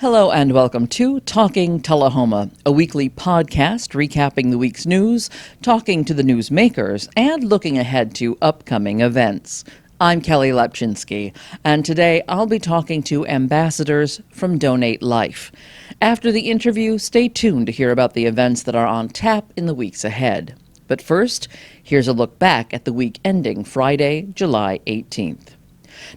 Hello and welcome to Talking Tullahoma, a weekly podcast recapping the week's news, talking to the newsmakers, and looking ahead to upcoming events. I'm Kelly Lepchinsky, and today I'll be talking to ambassadors from Donate Life. After the interview, stay tuned to hear about the events that are on tap in the weeks ahead. But first, here's a look back at the week ending Friday, July 18th.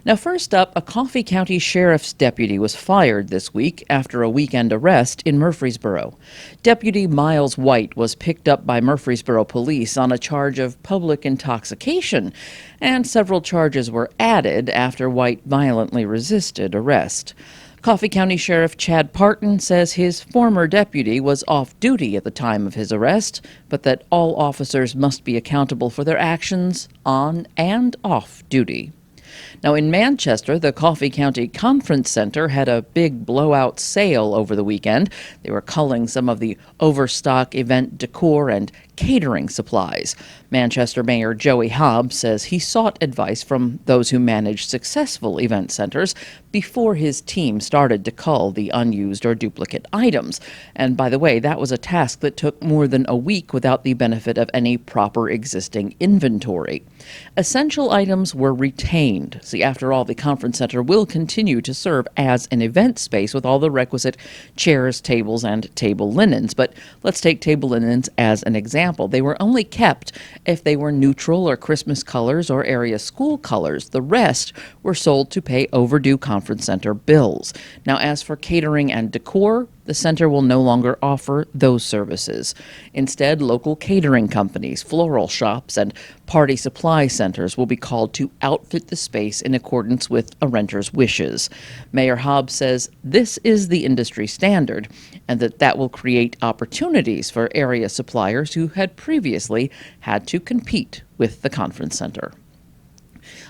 Now, first up, a Coffee County Sheriff's deputy was fired this week after a weekend arrest in Murfreesboro. Deputy Miles White was picked up by Murfreesboro police on a charge of public intoxication, and several charges were added after White violently resisted arrest. Coffee County Sheriff Chad Parton says his former deputy was off duty at the time of his arrest, but that all officers must be accountable for their actions on and off duty. Now, in Manchester, the Coffee County Conference Center had a big blowout sale over the weekend. They were culling some of the overstock event decor and catering supplies. Manchester Mayor Joey Hobbs says he sought advice from those who manage successful event centers before his team started to cull the unused or duplicate items. And by the way, that was a task that took more than a week without the benefit of any proper existing inventory. Essential items were retained. See, after all, the conference center will continue to serve as an event space with all the requisite chairs, tables, and table linens. But let's take table linens as an example. They were only kept if they were neutral or Christmas colors or area school colors. The rest were sold to pay overdue conference center bills. Now, as for catering and decor, the center will no longer offer those services. Instead, local catering companies, floral shops, and party supply centers will be called to outfit the space in accordance with a renter's wishes. Mayor Hobbs says this is the industry standard and that will create opportunities for area suppliers who had previously had to compete with the conference center.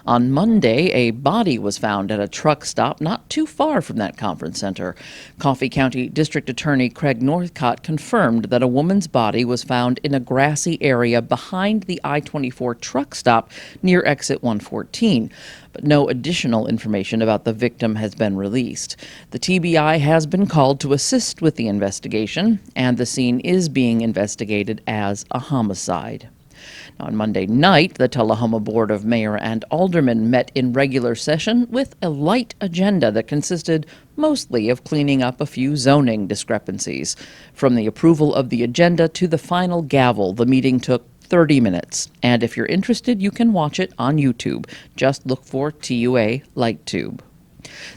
On Monday, a body was found at a truck stop not too far from that conference center. Coffee County District Attorney Craig Northcott confirmed that a woman's body was found in a grassy area behind the I-24 truck stop near exit 114. But no additional information about the victim has been released. The TBI has been called to assist with the investigation, and the scene is being investigated as a homicide. On Monday night, the Tullahoma Board of Mayor and Aldermen met in regular session with a light agenda that consisted mostly of cleaning up a few zoning discrepancies. From the approval of the agenda to the final gavel, the meeting took 30 minutes. And if you're interested, you can watch it on YouTube. Just look for TUA LightTube.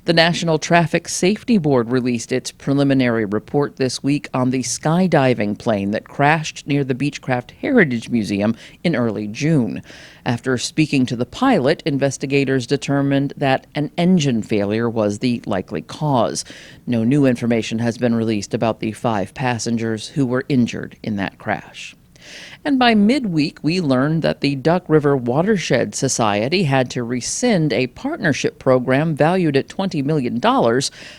The National Traffic Safety Board released its preliminary report this week on the skydiving plane that crashed near the Beechcraft Heritage Museum in early June. After speaking to the pilot, investigators determined that an engine failure was the likely cause. No new information has been released about the 5 passengers who were injured in that crash. And by midweek, we learned that the Duck River Watershed Society had to rescind a partnership program valued at $20 million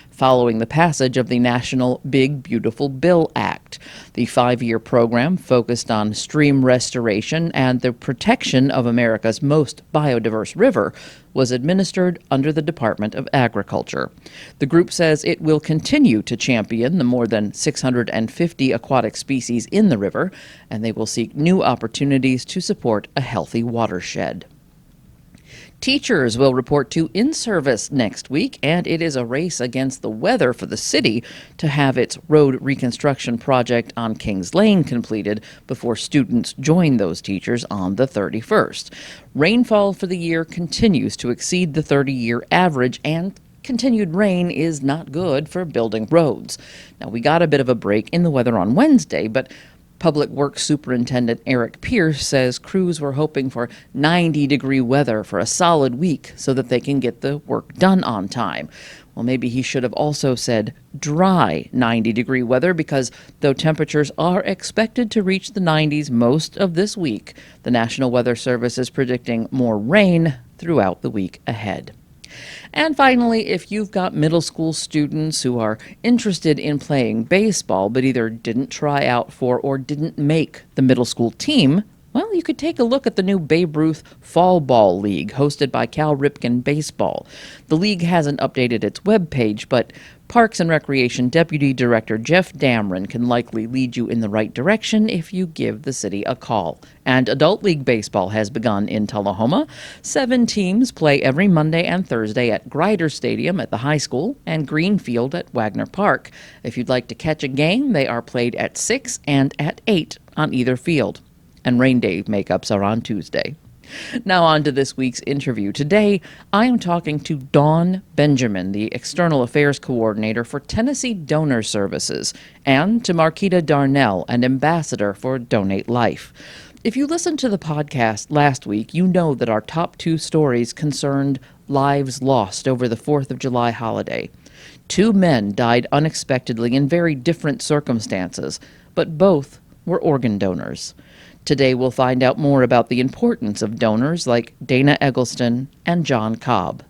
following the passage of the National Big Beautiful Bill Act. The 5-year program focused on stream restoration and the protection of America's most biodiverse river was administered under the Department of Agriculture. The group says it will continue to champion the more than 650 aquatic species in the river, and they will seek new opportunities to support a healthy watershed. Teachers will report to in-service next week, and it is a race against the weather for the city to have its road reconstruction project on Kings Lane completed before students join those teachers on the 31st. Rainfall for the year continues to exceed the 30-year average, and continued rain is not good for building roads. Now, we got a bit of a break in the weather on Wednesday, but Public Works Superintendent Eric Pierce says crews were hoping for 90-degree weather for a solid week so that they can get the work done on time. Well, maybe he should have also said dry 90-degree weather, because though temperatures are expected to reach the 90s most of this week, the National Weather Service is predicting more rain throughout the week ahead. And finally, if you've got middle school students who are interested in playing baseball but either didn't try out for or didn't make the middle school team, Well, you could take a look at the new Babe Ruth Fall Ball League hosted by Cal Ripken Baseball. The league hasn't updated its webpage, but Parks and Recreation Deputy Director Jeff Damron can likely lead you in the right direction if you give the city a call. And Adult League Baseball has begun in Tullahoma. 7 teams play every Monday and Thursday at Grider Stadium at the high school and Greenfield at Wagner Park. If you'd like to catch a game, they are played at 6 and at 8 on either field. And rain day makeups are on Tuesday. Now on to this week's interview. Today, I am talking to Dawn Benjamin, the External Affairs Coordinator for Tennessee Donor Services, and to Marquita Darnell, an ambassador for Donate Life. If you listened to the podcast last week, you know that our top 2 stories concerned lives lost over the 4th of July holiday. 2 men died unexpectedly in very different circumstances, but both were organ donors. Today we'll find out more about the importance of donors like Dana Eggleston and John Cobb.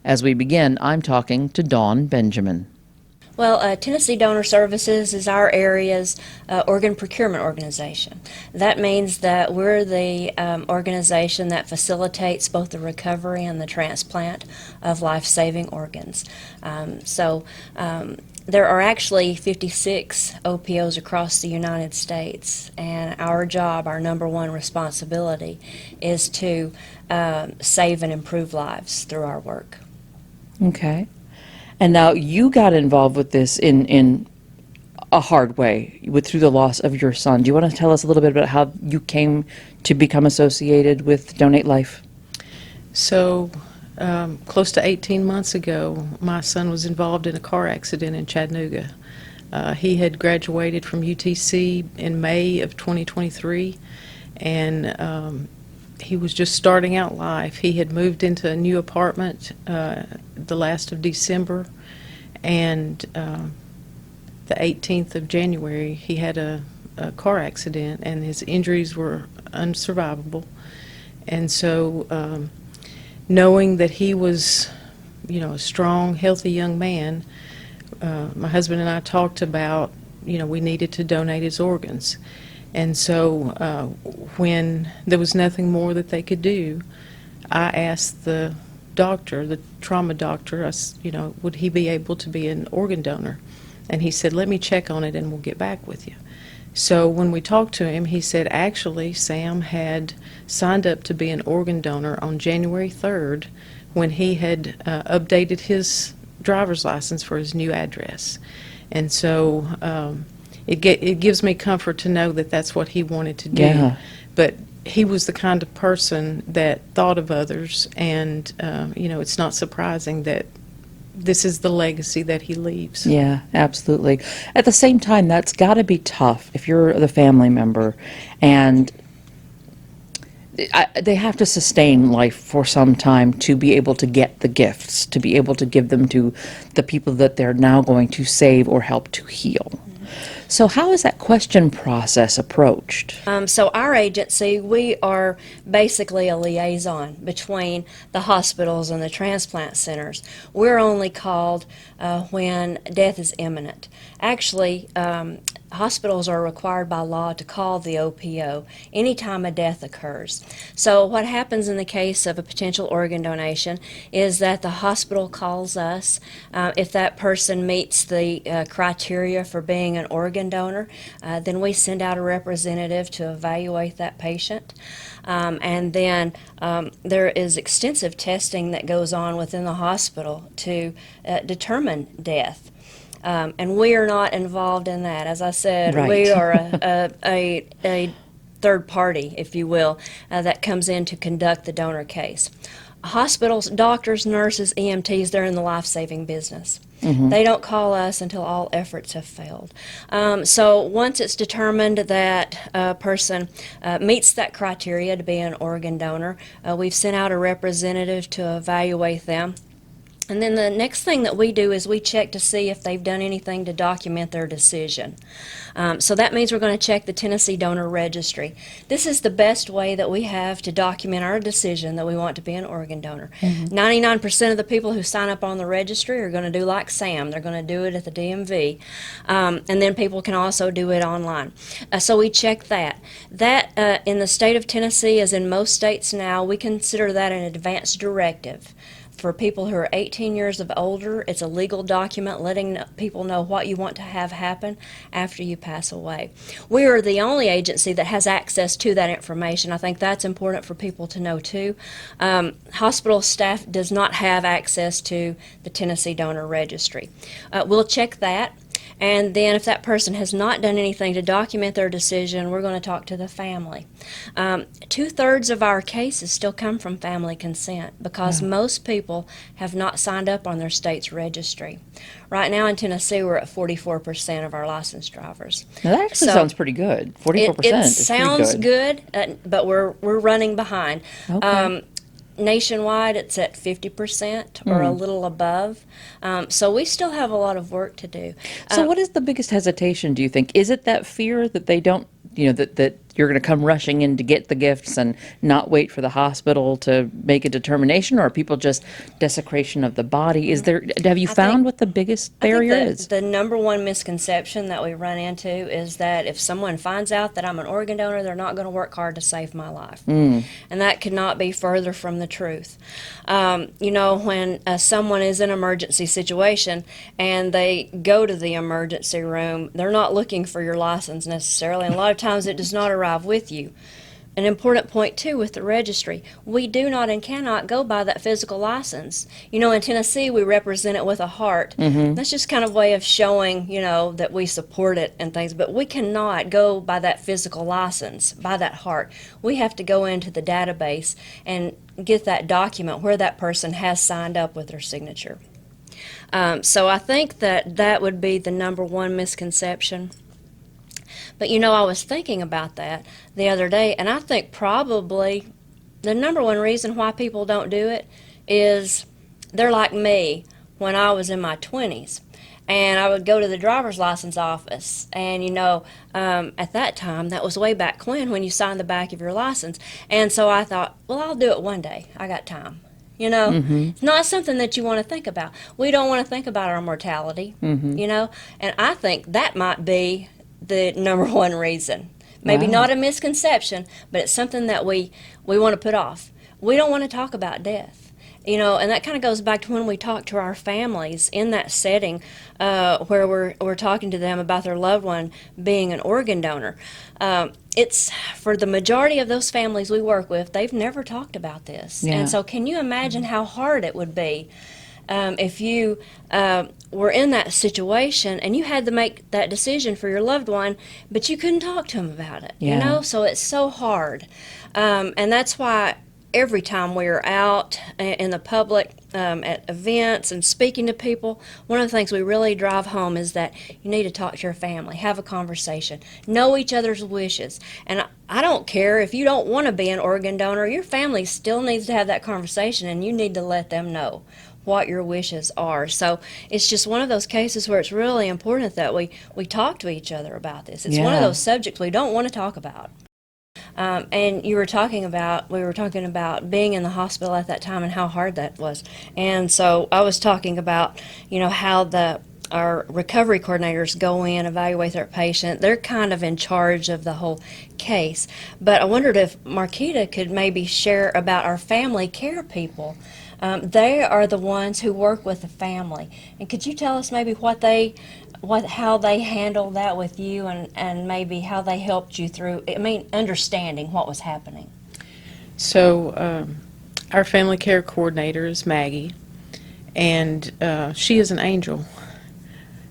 As we begin, I'm talking to Dawn Benjamin. Well, Tennessee Donor Services is our area's organ procurement organization. That means that we're the organization that facilitates both the recovery and the transplant of life-saving organs. There are actually 56 OPOs across the United States, and our job, our number one responsibility, is to save and improve lives through our work. Okay. And now you got involved with this in a hard way through the loss of your son. Do you want to tell us a little bit about how you came to become associated with Donate Life? So, close to 18 months ago, my son was involved in a car accident in Chattanooga. He had graduated from UTC in May of 2023, and he was just starting out life. He had moved into a new apartment the last of December, and the 18th of January, he had a car accident, and his injuries were unsurvivable. And so, knowing that he was, a strong, healthy young man, my husband and I talked about, we needed to donate his organs. And so when there was nothing more that they could do, I asked the doctor, the trauma doctor, would he be able to be an organ donor? And he said, let me check on it and we'll get back with you. So when we talked to him, he said, actually, Sam had signed up to be an organ donor on January 3rd when he had updated his driver's license for his new address. And so it gives me comfort to know that that's what he wanted to do. Yeah. But he was the kind of person that thought of others, and it's not surprising that this is the legacy that he leaves. Yeah, absolutely. At the same time, that's got to be tough if you're the family member, and they have to sustain life for some time to be able to get the gifts, to be able to give them to the people that they're now going to save or help to heal. So how is that question process approached? So our agency, we are basically a liaison between the hospitals and the transplant centers. We're only called when death is imminent. Actually, hospitals are required by law to call the OPO anytime a death occurs. So what happens in the case of a potential organ donation is that the hospital calls us. If that person meets the criteria for being an organ donor, then we send out a representative to evaluate that patient. And then there is extensive testing that goes on within the hospital to determine death. And we are not involved in that. As I said, Right. we are a third party, if you will, that comes in to conduct the donor case. Hospitals, doctors, nurses, EMTs, they're in the life-saving business. Mm-hmm. They don't call us until all efforts have failed. So once it's determined that a person meets that criteria to be an organ donor, we've sent out a representative to evaluate them. And then the next thing that we do is we check to see if they've done anything to document their decision. So that means we're going to check the Tennessee Donor Registry. This is the best way that we have to document our decision that we want to be an organ donor. 99% of the people who sign up on the registry are going to do like Sam. They're going to do it at the DMV. And then people can also do it online. So we check that. That in the state of Tennessee, as in most states now, we consider that an advance directive. For people who are 18 years of older, it's a legal document letting people know what you want to have happen after you pass away. We are the only agency that has access to that information. I think that's important for people to know too. Hospital staff does not have access to the Tennessee Donor Registry. We'll check that. And then if that person has not done anything to document their decision, we're going to talk to the family. 2/3 of our cases still come from family consent because most people have not signed up on their state's registry. Right now in Tennessee, we're at 44% of our licensed drivers. Now that actually sounds pretty good. 44% It is sounds pretty good. but we're running behind. Okay. Nationwide, it's at 50% or a little above. So we still have a lot of work to do. So what is the biggest hesitation, do you think? Is it that fear that they don't, that you're going to come rushing in to get the gifts and not wait for the hospital to make a determination, or are people just desecration of the body? Have you found what the biggest barrier is? The number one misconception that we run into is that if someone finds out that I'm an organ donor, they're not going to work hard to save my life. And that could not be further from the truth. When someone is in an emergency situation and they go to the emergency room, they're not looking for your license necessarily, and a lot of times it does not arrive with you. An important point, too, with the registry, we do not and cannot go by that physical license. In Tennessee, we represent it with a heart. That's just kind of a way of showing, that we support it and things, but we cannot go by that physical license, by that heart. We have to go into the database and get that document where that person has signed up with their signature. So I think that would be the number one misconception. But I was thinking about that the other day, and I think probably the number one reason why people don't do it is they're like me when I was in my 20s. And I would go to the driver's license office, and at that time, that was way back when you signed the back of your license. And so I thought, well, I'll do it one day. I got time. It's not something that you want to think about. We don't want to think about our mortality, and I think that might be the number one reason. Maybe not a misconception, but it's something that we want to put off. We don't want to talk about death. And that kind of goes back to when we talk to our families in that setting where we're talking to them about their loved one being an organ donor. It's for the majority of those families we work with, they've never talked about this. Yeah. And so can you imagine how hard it would be if you were in that situation and you had to make that decision for your loved one, but you couldn't talk to them about it, So it's so hard. And that's why every time we are out in the public at events and speaking to people, one of the things we really drive home is that you need to talk to your family, have a conversation, know each other's wishes. And I don't care if you don't want to be an organ donor, your family still needs to have that conversation, and you need to let them know what your wishes are. So it's just one of those cases where it's really important that we talk to each other about this. It's one of those subjects we don't want to talk about. And we were talking about being in the hospital at that time and how hard that was. And so I was talking about, how our recovery coordinators go in, evaluate their patient. They're kind of in charge of the whole case. But I wondered if Marquita could maybe share about our family care people. They are the ones who work with the family. And could you tell us maybe how they handled that with you, and maybe how they helped you through, understanding what was happening? So our family care coordinator is Maggie, and she is an angel.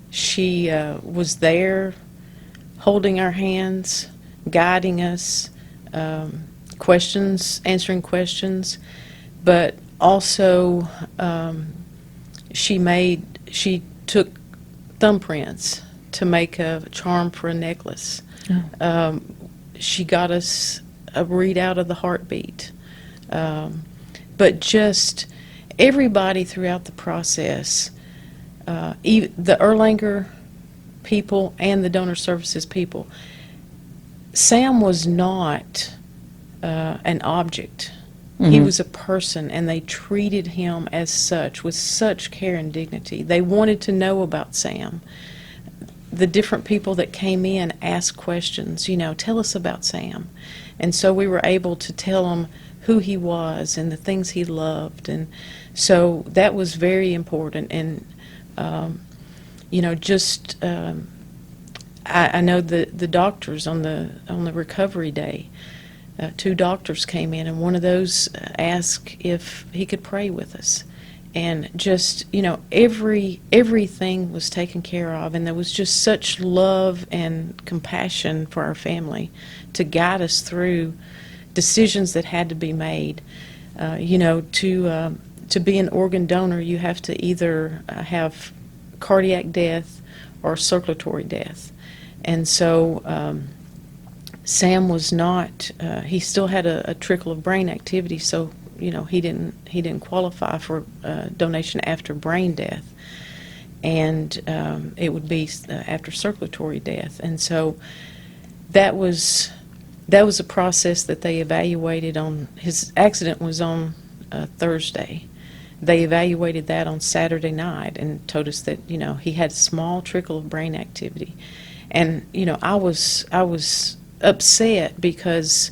She was there holding our hands, guiding us, answering questions, but also she took thumbprints to make a charm for a necklace. She got us a readout of the heartbeat. But just everybody throughout the process, the Erlanger people and the donor services people, Sam was not an object. He was a person, and they treated him as such, with such care and dignity. They wanted to know about Sam. The different people that came in asked questions, tell us about Sam. And so we were able to tell them who he was and the things he loved. And so that was very important. And, I know the doctors on the recovery day, 2 doctors came in, and one of those asked if he could pray with us. And just, everything was taken care of, and there was just such love and compassion for our family to guide us through decisions that had to be made. To be an organ donor, you have to either have cardiac death or circulatory death. And so Sam was not, he still had a trickle of brain activity, so he didn't qualify for donation after brain death, and it would be after circulatory death. And so that was a process that they evaluated on. His accident was on Thursday. They evaluated that on Saturday night and told us that he had a small trickle of brain activity. And I was upset because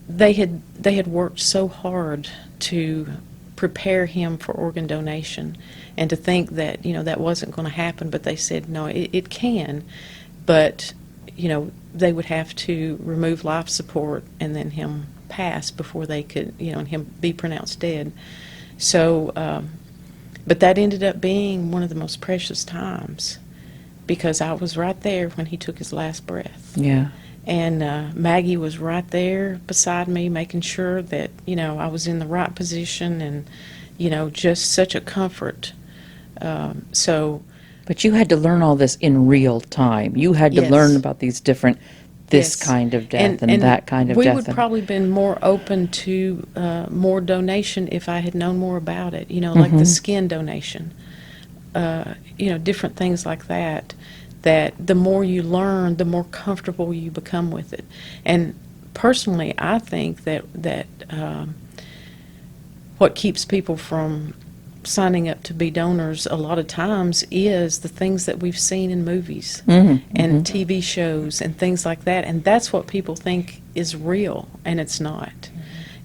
they had worked so hard to prepare him for organ donation, and to think that that wasn't going to happen. But they said no, it can, but they would have to remove life support and then him pass before they could and him be pronounced dead. So but that ended up being one of the most precious times, because I was right there when he took his last breath. Yeah. And Maggie was right there beside me, making sure that, I was in the right position, and, just such a comfort. But you had to learn all this in real time. You had to Yes. learn about these different, this Yes. kind of death and that kind of we death. would probably been more open to more donation if I had known more about it, like the skin donation, different things like that. That the more you learn, the more comfortable you become with it. And personally, I think that what keeps people from signing up to be donors a lot of times is the things that we've seen in movies and TV shows and things like that. And that's what people think is real, and it's not.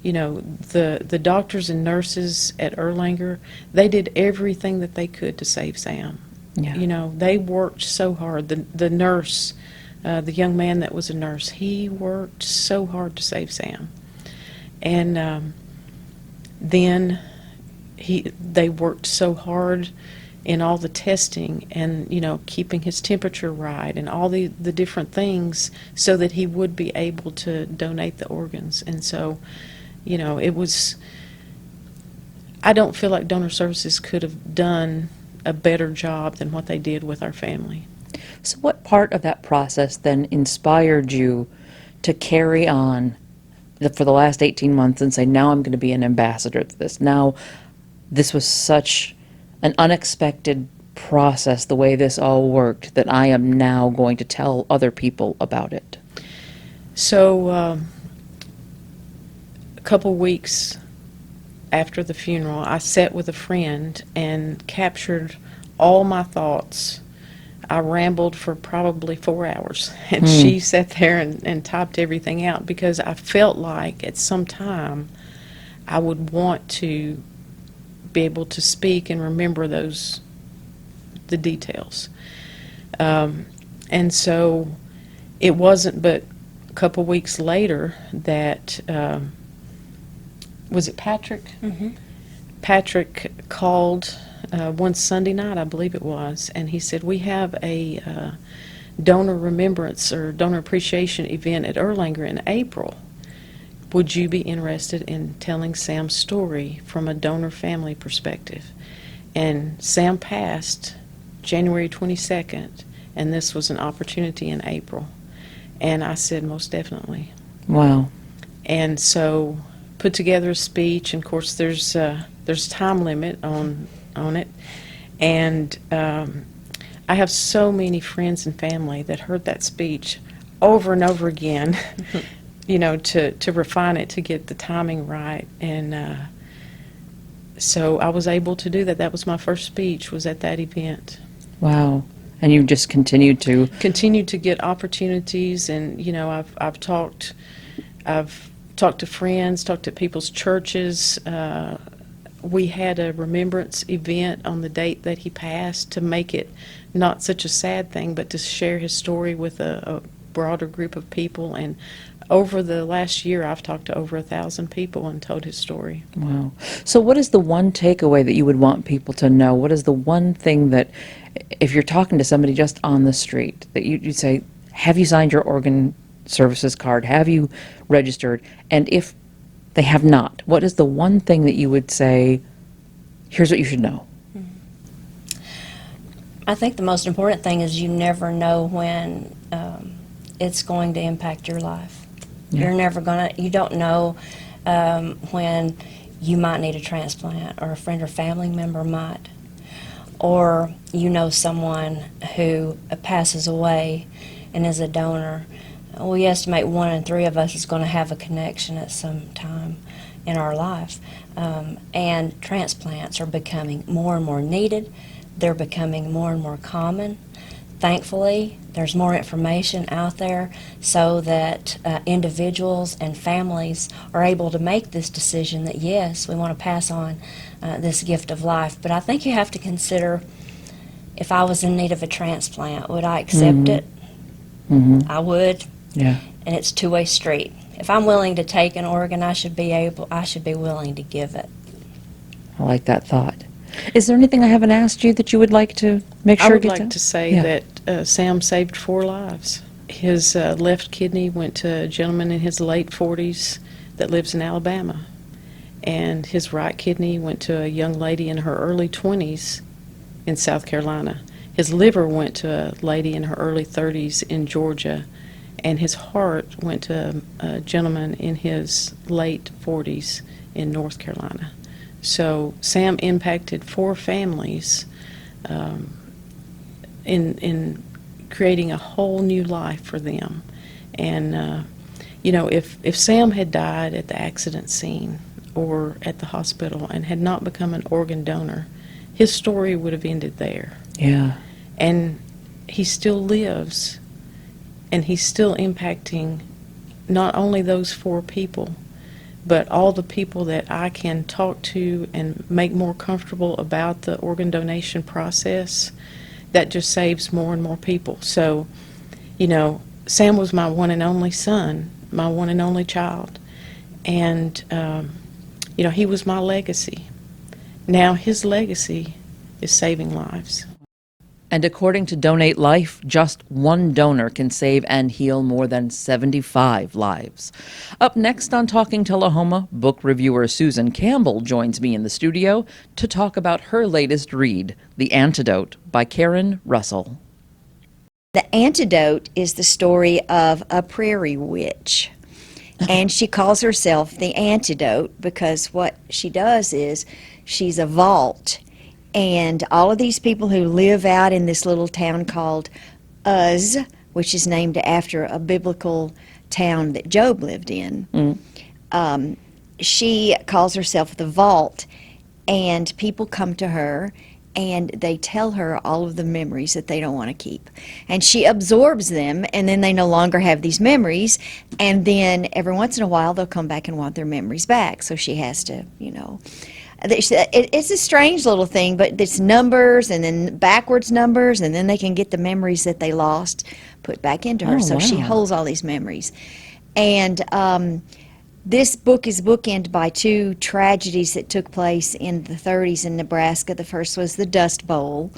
The doctors and nurses at Erlanger, they did everything that they could to save Sam. Yeah. They worked so hard. The nurse, the young man that was a nurse, he worked so hard to save Sam. And then they worked so hard in all the testing and, keeping his temperature right and all the different things so that he would be able to donate the organs. And so, it was, I don't feel like donor services could have done a better job than what they did with our family. So what part of that process then inspired you to carry on for the last 18 months and say, now I'm going to be an ambassador to this? Now, this was such an unexpected process, the way this all worked, that I am now going to tell other people about it. So a couple weeks after the funeral, I sat with a friend and captured all my thoughts. I rambled for probably 4 hours, and she sat there and typed everything out, because I felt like at some time I would want to be able to speak and remember the details. And so it wasn't but a couple weeks later that was it Patrick? Mm-hmm. Patrick called one Sunday night, I believe it was, and he said, we have a donor remembrance or donor appreciation event at Erlanger in April. Would you be interested in telling Sam's story from a donor family perspective? And Sam passed January 22nd, and this was an opportunity in April. And I said, most definitely. Wow. And so put together a speech, and of course there's there's a time limit on it, and I have so many friends and family that heard that speech over and over again, to refine it, to get the timing right. And so I was able to do that. That was my first speech, was at that event. Wow. And you just continued to... Continued to get opportunities, and, I've talked to friends, talked to people's churches. We had a remembrance event on the date that he passed to make it not such a sad thing, but to share his story with a broader group of people. And over the last year, I've talked to over 1,000 people and told his story. Wow. So what is the one takeaway that you would want people to know? What is the one thing that, if you're talking to somebody just on the street, that you'd say, have you signed your organ services card? Have you registered? And if they have not, what is the one thing that you would say, here's what you should know? I think the most important thing is you never know when it's going to impact your life. Yeah. You don't know when you might need a transplant, or a friend or family member might, or someone who passes away and is a donor. We estimate 1 in 3 of us is going to have a connection at some time in our life. And transplants are becoming more and more needed. They're becoming more and more common. Thankfully, there's more information out there so that individuals and families are able to make this decision that, yes, we want to pass on this gift of life. But I think you have to consider, if I was in need of a transplant, would I accept it? Mm-hmm. I would. Yeah. And it's a two-way street. If I'm willing to take an organ, I should be willing to give it. I like that thought. Is there anything I haven't asked you that you would like to make sure I would gets like out? to say Yeah. that Sam saved 4 lives. His left kidney went to a gentleman in his late 40s that lives in Alabama, and his right kidney went to a young lady in her early 20s in South Carolina. His liver went to a lady in her early 30s in Georgia, and his heart went to a gentleman in his late 40s in North Carolina. So Sam impacted 4 families in creating a whole new life for them. And, if Sam had died at the accident scene or at the hospital and had not become an organ donor, his story would have ended there. Yeah. And he still lives, and he's still impacting not only those 4 people, but all the people that I can talk to and make more comfortable about the organ donation process. That just saves more and more people. So, Sam was my one and only son, my one and only child. And, he was my legacy. Now his legacy is saving lives. And according to Donate Life, just one donor can save and heal more than 75 lives. Up next on Talking Tullahoma, book reviewer Susan Campbell joins me in the studio to talk about her latest read, The Antidote by Karen Russell. The Antidote is the story of a prairie witch. And she calls herself the Antidote because what she does is she's a vault. And all of these people who live out in this little town called Uz, which is named after a biblical town that Job lived in, she calls herself the Vault, and people come to her and they tell her all of the memories that they don't want to keep. And she absorbs them, and then they no longer have these memories, and then every once in a while they'll come back and want their memories back. So she has to, it's a strange little thing, but it's numbers and then backwards numbers, and then they can get the memories that they lost put back into her. Oh, so she wow. holds all these memories. And this book is bookended by 2 tragedies that took place in the 30s in Nebraska. The first was the Dust Bowl,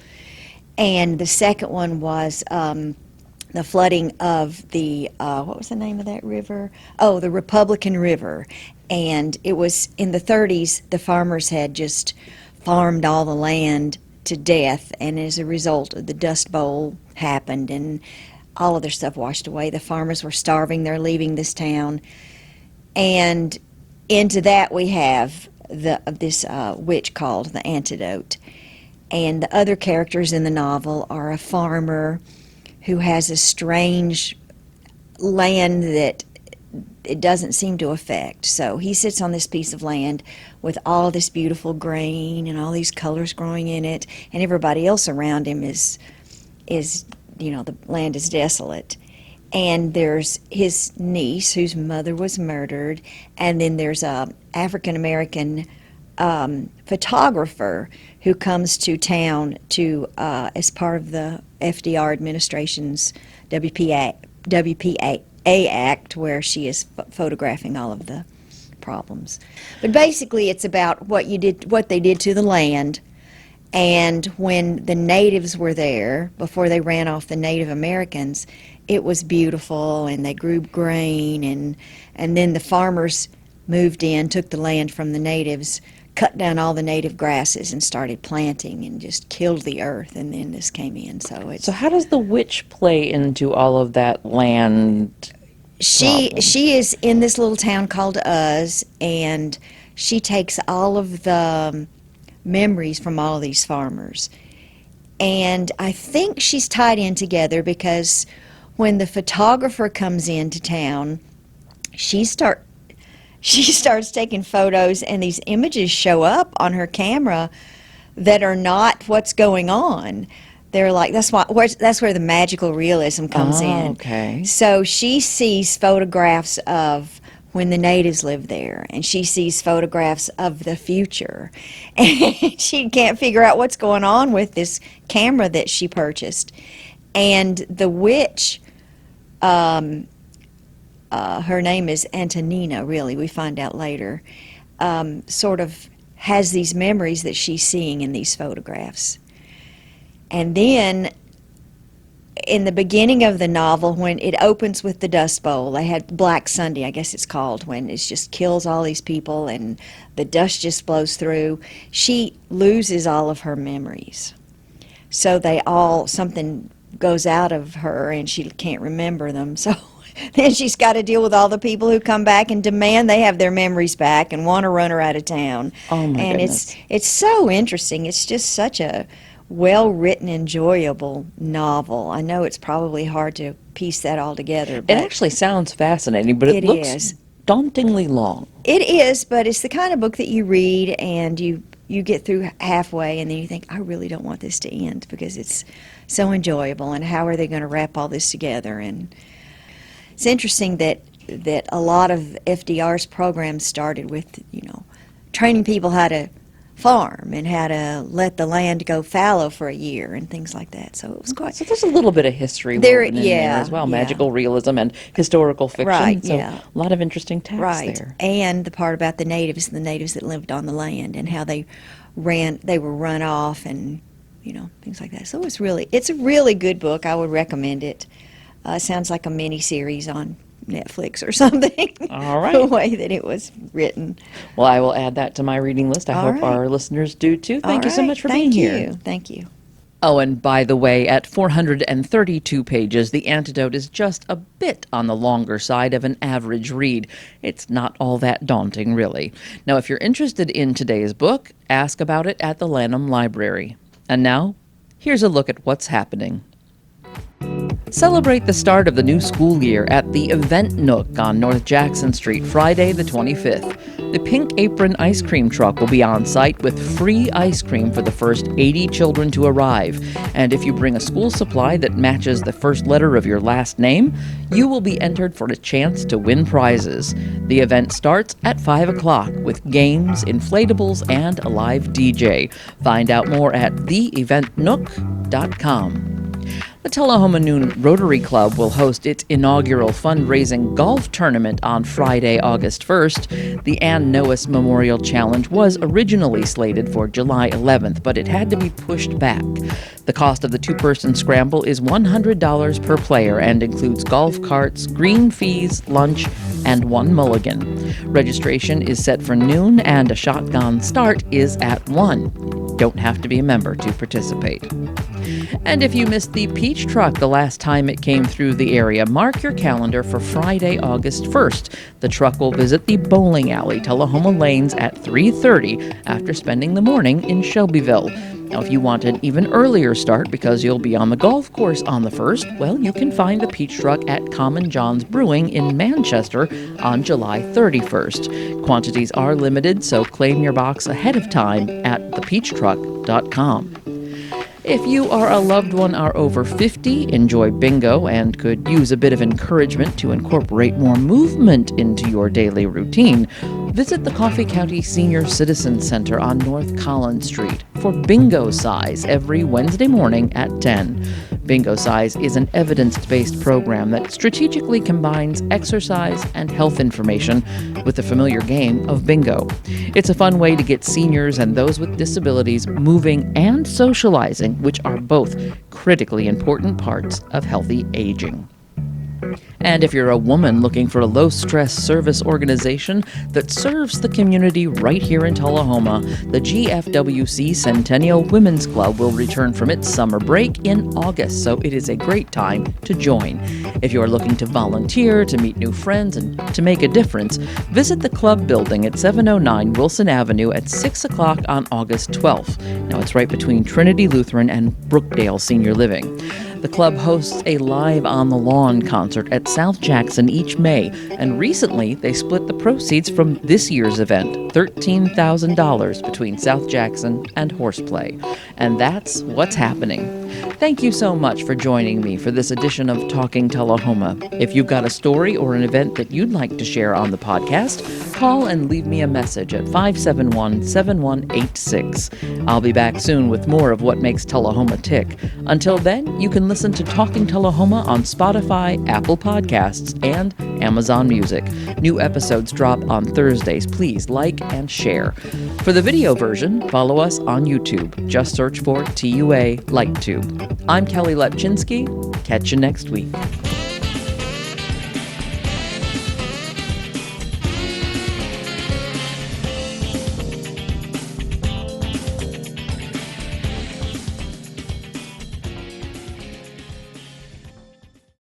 and the second one was the flooding of the, what was the name of that river? Oh, the Republican River. And it was in the 30s, the farmers had just farmed all the land to death, and as a result, the Dust Bowl happened, and all of their stuff washed away. The farmers were starving. They're leaving this town. And into that we have this witch called the Antidote. And the other characters in the novel are a farmer who has a strange land that it doesn't seem to affect. So he sits on this piece of land with all this beautiful green and all these colors growing in it, and everybody else around him is the land is desolate. And there's his niece whose mother was murdered, and then there's a African American photographer who comes to town to as part of the FDR administration's WPA Act, where she is photographing all of the problems. But basically, it's about what they did to the land, and when the natives were there before they ran off the Native Americans, it was beautiful, and they grew grain, and then the farmers moved in, took the land from the natives, cut down all the native grasses and started planting and just killed the earth, and then this came in. So how does the witch play into all of that land problem? She is in this little town called Uz, and she takes all of the memories from all of these farmers. And I think she's tied in together because when the photographer comes into town, she starts taking photos, and these images show up on her camera that are not what's going on. They're like, that's where the magical realism comes in. Okay. So she sees photographs of when the natives lived there, and she sees photographs of the future, and she can't figure out what's going on with this camera that she purchased. And the witch, her name is Antonina, really, we find out later, sort of has these memories that she's seeing in these photographs. And then in the beginning of the novel, when it opens with the Dust Bowl, they had Black Sunday, I guess it's called, when it just kills all these people and the dust just blows through. She loses all of her memories. So something goes out of her and she can't remember them. So then she's got to deal with all the people who come back and demand they have their memories back and want to run her out of town. Oh my and goodness. it's so interesting. It's just such a well-written, enjoyable novel. I know it's probably hard to piece that all together. It But actually sounds fascinating, but it looks is. dauntingly long. It is, but it's the kind of book that you read and you get through halfway and then you think, I really don't want this to end because it's so enjoyable, and how are they going to wrap all this together? And it's interesting that a lot of FDR's programs started with, training people how to farm and how to let the land go fallow for a year and things like that. So it was quite... So there's a little bit of history There- woven in there yeah, as well, yeah. magical realism and historical fiction. Right, so yeah. a lot of interesting tacks there. And the part about the natives that lived on the land and how they were run off and, things like that. So it's a really good book. I would recommend it. Sounds like a mini series on Netflix or something. All right. The way that it was written. Well, I will add that to my reading list. I All hope right. our listeners do too. Thank All you so right. much for being here. Thank you. Oh, and by the way, at 432 pages, The Antidote is just a bit on the longer side of an average read. It's not all that daunting, really. Now, if you're interested in today's book, ask about it at the Lanham Library. And now, here's a look at what's happening. Celebrate the start of the new school year at the Event Nook on North Jackson Street, Friday the 25th. The Pink Apron ice cream truck will be on site with free ice cream for the first 80 children to arrive. And if you bring a school supply that matches the first letter of your last name, you will be entered for a chance to win prizes. The event starts at 5 o'clock with games, inflatables, and a live DJ. Find out more at theeventnook.com. The Tullahoma Noon Rotary Club will host its inaugural fundraising golf tournament on Friday, August 1st. The Ann Noes Memorial Challenge was originally slated for July 11th, but it had to be pushed back. The cost of the two-person scramble is $100 per player and includes golf carts, green fees, lunch, and one mulligan. Registration is set for noon, and a shotgun start is at 1. Don't have to be a member to participate. And if you missed the Peach Truck the last time it came through the area, mark your calendar for Friday, August 1st. The truck will visit the bowling alley, Tullahoma Lanes, at 3:30 after spending the morning in Shelbyville. Now, if you want an even earlier start because you'll be on the golf course on the 1st, well, you can find the Peach Truck at Common John's Brewing in Manchester on July 31st. Quantities are limited, so claim your box ahead of time at thepeachtruck.com. If you or a loved one are over 50, enjoy bingo, and could use a bit of encouragement to incorporate more movement into your daily routine, visit the Coffee County Senior Citizen Center on North Collins Street for Bingo Size every Wednesday morning at 10. Bingo Size is an evidence-based program that strategically combines exercise and health information with the familiar game of bingo. It's a fun way to get seniors and those with disabilities moving and socializing, which are both critically important parts of healthy aging. And if you're a woman looking for a low-stress service organization that serves the community right here in Tullahoma, the GFWC Centennial Women's Club will return from its summer break in August, so it is a great time to join. If you're looking to volunteer, to meet new friends, and to make a difference, visit the club building at 709 Wilson Avenue at 6 o'clock on August 12th. Now, it's right between Trinity Lutheran and Brookdale Senior Living. The club hosts a live on the lawn concert at South Jackson each May, and recently they split the proceeds from this year's event, $13,000, between South Jackson and Horseplay. And that's what's happening. Thank you so much for joining me for this edition of Talking Tullahoma. If you've got a story or an event that you'd like to share on the podcast, call and leave me a message at 571-7186. I'll be back soon with more of what makes Tullahoma tick. Until then, you can listen to Talking Tullahoma on Spotify, Apple Podcasts, and Amazon Music. New episodes drop on Thursdays. Please like and share. For the video version, follow us on YouTube. Just search for TUA LightTube. I'm Kelly Lepchinsky. Catch you next week.